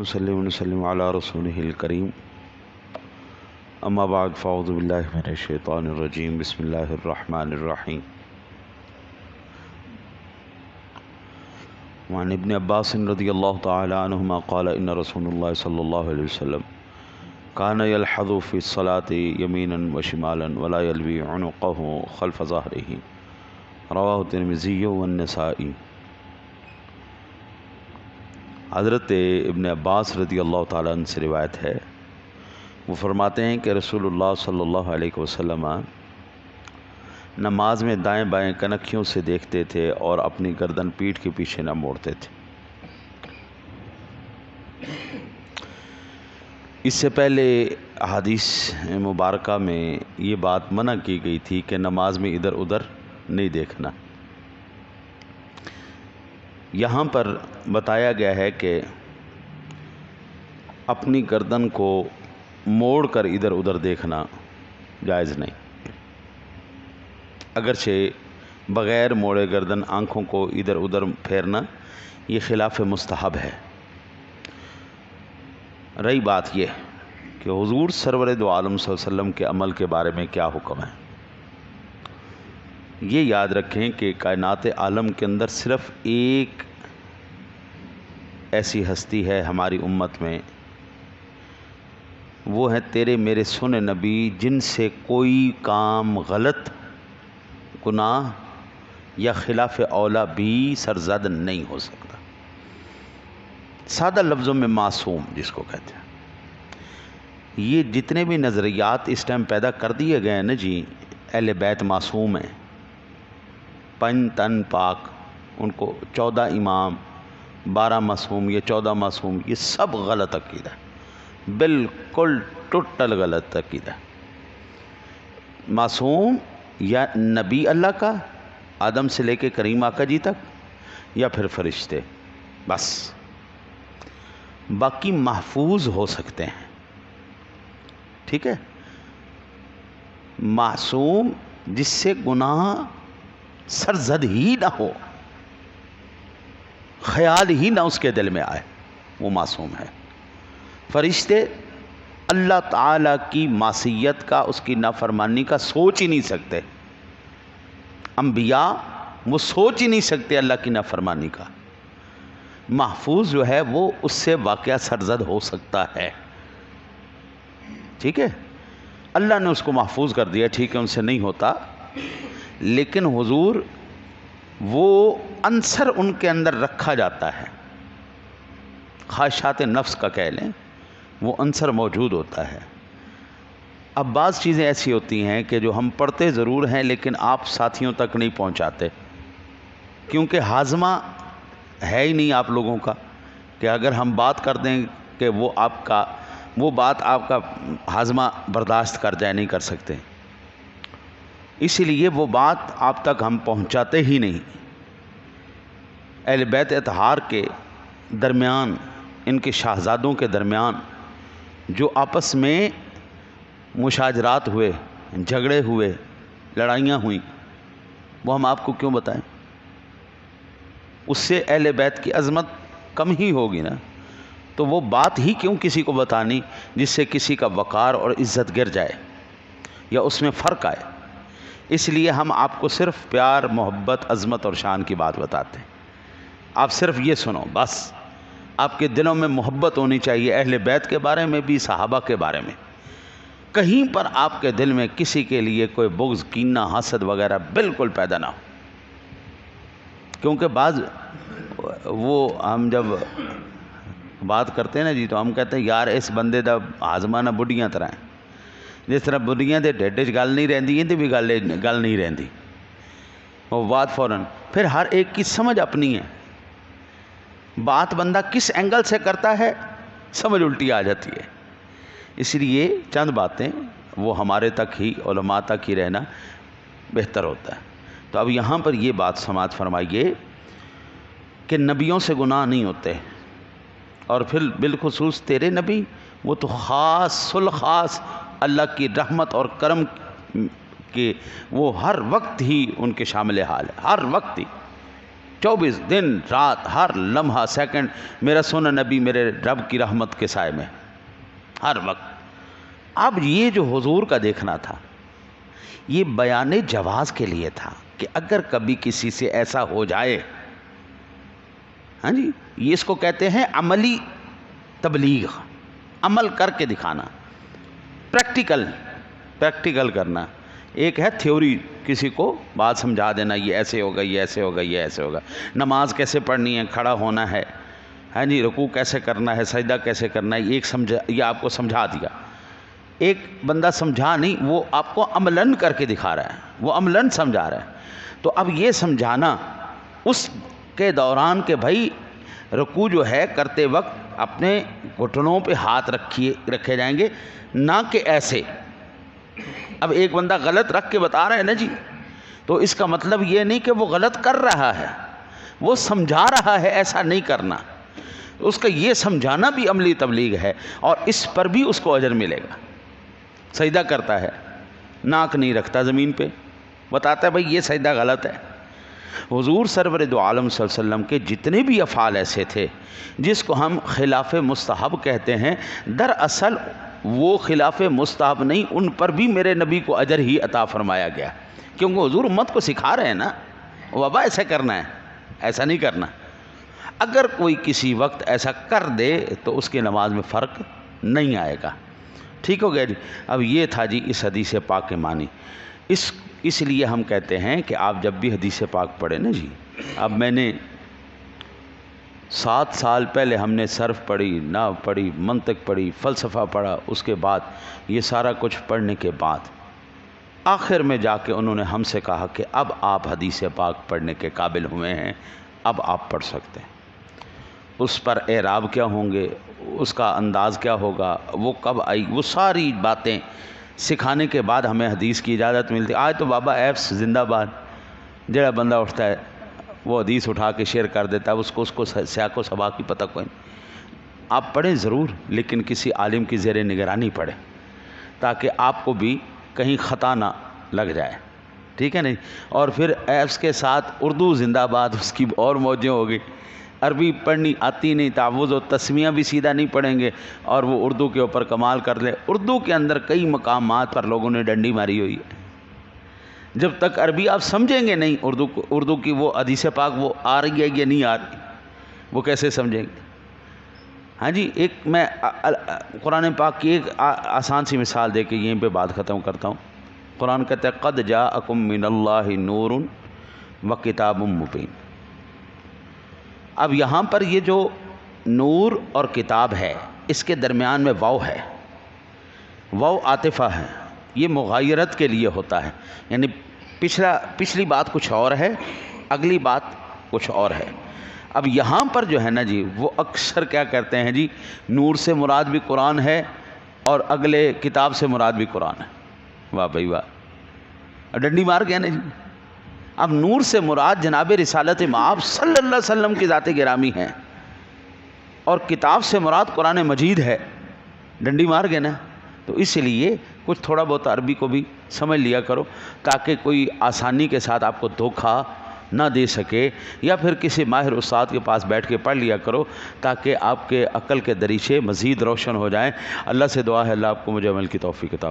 ونصلي ونسلم على رسوله الكريم اما بعد فاعوذ باللہ من الشیطان الرجیم بسم اللہ الرحمن الرحیم وعن ابن عباس رضی اللہ تعالی عنہما قال ان رسول اللہ صلی اللہ علیہ وسلم كان يلحظ في الصلاة يمينا وشمالا ولا يلوي عنقه خلف ظهره رواه الترمذی والنسائی۔ حضرت ابن عباس رضی اللہ تعالیٰ عنہ سے روایت ہے، وہ فرماتے ہیں کہ رسول اللہ صلی اللہ علیہ وسلم نماز میں دائیں بائیں کنکھیوں سے دیکھتے تھے اور اپنی گردن پیٹھ کے پیچھے نہ موڑتے تھے۔ اس سے پہلے حدیث مبارکہ میں یہ بات منع کی گئی تھی کہ نماز میں ادھر ادھر نہیں دیکھنا۔ یہاں پر بتایا گیا ہے کہ اپنی گردن کو موڑ کر ادھر ادھر دیکھنا جائز نہیں، اگرچہ بغیر موڑے گردن آنکھوں کو ادھر ادھر پھیرنا یہ خلاف مستحب ہے۔ رہی بات یہ کہ حضور سرور دو عالم صلی اللہ علیہ وسلم کے عمل کے بارے میں کیا حکم ہے، یہ یاد رکھیں کہ کائنات عالم کے اندر صرف ایک ایسی ہستی ہے ہماری امت میں، وہ ہے تیرے میرے سنے نبی، جن سے کوئی کام غلط، گناہ یا خلاف اولا بھی سرزد نہیں ہو سکتا۔ سادہ لفظوں میں معصوم جس کو کہتے ہیں۔ یہ جتنے بھی نظریات اس ٹائم پیدا کر دیے گئے ہیں نا جی، اہل بیت معصوم ہیں، پن تن پاک، ان کو 14 امام، 12 معصوم، یہ 14 معصوم، یہ سب غلط عقیدہ ہے، بالکل ٹوٹل غلط عقیدہ۔ معصوم یا نبی اللہ کا، آدم سے لے کے کریم آقا جی تک، یا پھر فرشتے، بس۔ باقی محفوظ ہو سکتے ہیں، ٹھیک ہے۔ معصوم جس سے گناہ سرزد ہی نہ ہو، خیال ہی نہ اس کے دل میں آئے، وہ معصوم ہے۔ فرشتے اللہ تعالیٰ کی معصیت کا، اس کی نافرمانی کا سوچ ہی نہیں سکتے۔ انبیاء وہ سوچ ہی نہیں سکتے اللہ کی نافرمانی کا۔ محفوظ جو ہے وہ اس سے واقعہ سرزد ہو سکتا ہے، ٹھیک ہے۔ اللہ نے اس کو محفوظ کر دیا، ٹھیک ہے، ان سے نہیں ہوتا، لیکن حضور وہ عنصر ان کے اندر رکھا جاتا ہے، خواہشات نفس کا کہہ لیں، وہ عنصر موجود ہوتا ہے۔ اب بعض چیزیں ایسی ہوتی ہیں کہ جو ہم پڑھتے ضرور ہیں لیکن آپ ساتھیوں تک نہیں پہنچاتے، کیونکہ ہاضمہ ہے ہی نہیں آپ لوگوں کا، کہ اگر ہم بات کر دیں کہ وہ بات آپ کا ہاضمہ برداشت کر جائے، نہیں کر سکتے، اسی لیے وہ بات آپ تک ہم پہنچاتے ہی نہیں۔ اہل بیت اطہار کے درمیان، ان کے شاہزادوں کے درمیان جو آپس میں مشاجرات ہوئے، جھگڑے ہوئے، لڑائیاں ہوئیں، وہ ہم آپ کو کیوں بتائیں؟ اس سے اہل بیت کی عظمت کم ہی ہوگی نا، تو وہ بات ہی کیوں کسی کو بتانی جس سے کسی کا وقار اور عزت گر جائے یا اس میں فرق آئے۔ اس لیے ہم آپ کو صرف پیار، محبت، عظمت اور شان کی بات بتاتے ہیں۔ آپ صرف یہ سنو بس، آپ کے دلوں میں محبت ہونی چاہیے اہل بیت کے بارے میں بھی، صحابہ کے بارے میں۔ کہیں پر آپ کے دل میں کسی کے لیے کوئی بغض، کینہ، حسد وغیرہ بالکل پیدا نہ ہو، کیونکہ بعض وہ ہم جب بات کرتے ہیں نا جی، تو ہم کہتے ہیں یار اس بندے دا ہاضمہ نہ بڑھیاں طرح ہے، جس طرح بڑھیاں دے ڈھڈ وچ گل نہیں رہندی، یہ بھی گل نہیں رہندی، وہ بات فوراً پھر ہر ایک کی سمجھ اپنی ہے، بات بندہ کس اینگل سے کرتا ہے سمجھ الٹی آ جاتی ہے۔ اس لیے چند باتیں وہ ہمارے تک ہی، علماء تک ہی رہنا بہتر ہوتا ہے۔ تو اب یہاں پر یہ بات سماعت فرمائیے کہ نبیوں سے گناہ نہیں ہوتے، اور پھر بالخصوص تیرے نبی، وہ تو خاص الخاص اللہ کی رحمت اور کرم کے، وہ ہر وقت ہی ان کے شامل حال ہے، ہر وقت ہی، 24 دن رات ہر لمحہ سیکنڈ میرا سونا نبی میرے رب کی رحمت کے سائے میں ہر وقت۔ اب یہ جو حضور کا دیکھنا تھا یہ بیان جواز کے لیے تھا کہ اگر کبھی کسی سے ایسا ہو جائے، ہاں جی، یہ اس کو کہتے ہیں عملی تبلیغ، عمل کر کے دکھانا، پریکٹیکل کرنا۔ ایک ہے تھیوری، کسی کو بات سمجھا دینا، یہ ایسے ہوگا، یہ ایسے ہوگا، یہ ایسے ہوگا، نماز کیسے پڑھنی ہے، کھڑا ہونا ہے، ہاں جی، رکوع کیسے کرنا ہے، سجدہ کیسے کرنا ہے، یہ آپ کو سمجھا دیا۔ ایک بندہ سمجھا نہیں، وہ آپ کو عملاً کر کے دکھا رہا ہے، وہ عملاً سمجھا رہا ہے۔ تو اب یہ سمجھانا اس کے دوران کہ بھائی رکوع جو ہے کرتے وقت اپنے گھٹنوں پہ ہاتھ رکھے جائیں گے، نہ کہ ایسے۔ اب ایک بندہ غلط رکھ کے بتا رہا ہے نا جی، تو اس کا مطلب یہ نہیں کہ وہ غلط کر رہا ہے، وہ سمجھا رہا ہے ایسا نہیں کرنا۔ اس کا یہ سمجھانا بھی عملی تبلیغ ہے، اور اس پر بھی اس کو اجر ملے گا۔ سجدہ کرتا ہے، ناک نہیں رکھتا زمین پہ، بتاتا ہے بھائی یہ سجدہ غلط ہے۔ حضور سرور دو عالم صلی اللہ علیہ وسلم کے جتنے بھی افعال ایسے تھے جس کو ہم خلاف مستحب کہتے ہیں، دراصل وہ خلاف مستحب نہیں، ان پر بھی میرے نبی کو اجر ہی عطا فرمایا گیا، کیونکہ حضور امت کو سکھا رہے ہیں نا، بابا ایسا کرنا ہے، ایسا نہیں کرنا۔ اگر کوئی کسی وقت ایسا کر دے تو اس کی نماز میں فرق نہیں آئے گا۔ ٹھیک ہو گیا جی۔ اب یہ تھا جی اس حدیث پاک کے معنی۔ اس لیے ہم کہتے ہیں کہ آپ جب بھی حدیث پاک پڑھیں نا جی، اب میں نے 7 سال پہلے ہم نے صرف پڑھی، نحو پڑھی، منطق پڑھی، فلسفہ پڑھا، اس کے بعد یہ سارا کچھ پڑھنے کے بعد آخر میں جا کے انہوں نے ہم سے کہا کہ اب آپ حدیث پاک پڑھنے کے قابل ہوئے ہیں، اب آپ پڑھ سکتے ہیں۔ اس پر اعراب کیا ہوں گے، اس کا انداز کیا ہوگا، وہ کب آئی، وہ ساری باتیں سکھانے کے بعد ہمیں حدیث کی اجازت ملتی۔ آج تو بابا ایپس زندہ باد، جڑا بندہ اٹھتا ہے وہ حدیث اٹھا کے شیئر کر دیتا ہے، اس کو سیاق و سباق کی پتہ کوئی نہیں۔ آپ پڑھیں ضرور، لیکن کسی عالم کی زیر نگرانی پڑھیں تاکہ آپ کو بھی کہیں خطا نہ لگ جائے، ٹھیک ہے نہیں؟ اور پھر ایپس کے ساتھ اردو زندہ باد، اس کی اور موجیں ہوگی۔ عربی پڑھنی آتی نہیں، تعوذ و تسمیہ بھی سیدھا نہیں پڑھیں گے، اور وہ اردو کے اوپر کمال کر لے۔ اردو کے اندر کئی مقامات پر لوگوں نے ڈنڈی ماری ہوئی ہے۔ جب تک عربی آپ سمجھیں گے نہیں اردو کی وہ حدیث پاک وہ آ رہی ہے یا نہیں آ رہی، وہ کیسے سمجھیں گے؟ ہاں جی، ایک میں قرآن پاک کی ایک آسان سی مثال دے کے یہیں پہ بات ختم کرتا ہوں۔ قرآن کہتا ہے قد جاءکم من اللہ نور و کتاب مبین۔ اب یہاں پر یہ جو نور اور کتاب ہے، اس کے درمیان میں واو ہے، واو عاطفہ ہے، یہ مغایرت کے لیے ہوتا ہے، یعنی پچھلی بات کچھ اور ہے، اگلی بات کچھ اور ہے۔ اب یہاں پر جو ہے نا جی، وہ اکثر کیا کرتے ہیں جی، نور سے مراد بھی قرآن ہے اور اگلے کتاب سے مراد بھی قرآن ہے۔ واہ بھائی واہ، ڈنڈی مار گیا نا جی۔ اب نور سے مراد جناب رسالت مآب صلی اللہ علیہ وسلم کی ذات گرامی ہے، اور کتاب سے مراد قرآن مجید ہے، ڈنڈی مار گئے نا۔ تو اس لیے کچھ تھوڑا بہت عربی کو بھی سمجھ لیا کرو، تاکہ کوئی آسانی کے ساتھ آپ کو دھوکہ نہ دے سکے، یا پھر کسی ماہر استاد کے پاس بیٹھ کے پڑھ لیا کرو، تاکہ آپ کے عقل کے دریچے مزید روشن ہو جائیں۔ اللہ سے دعا ہے اللہ آپ کو مجھے عمل کی توفیق عطا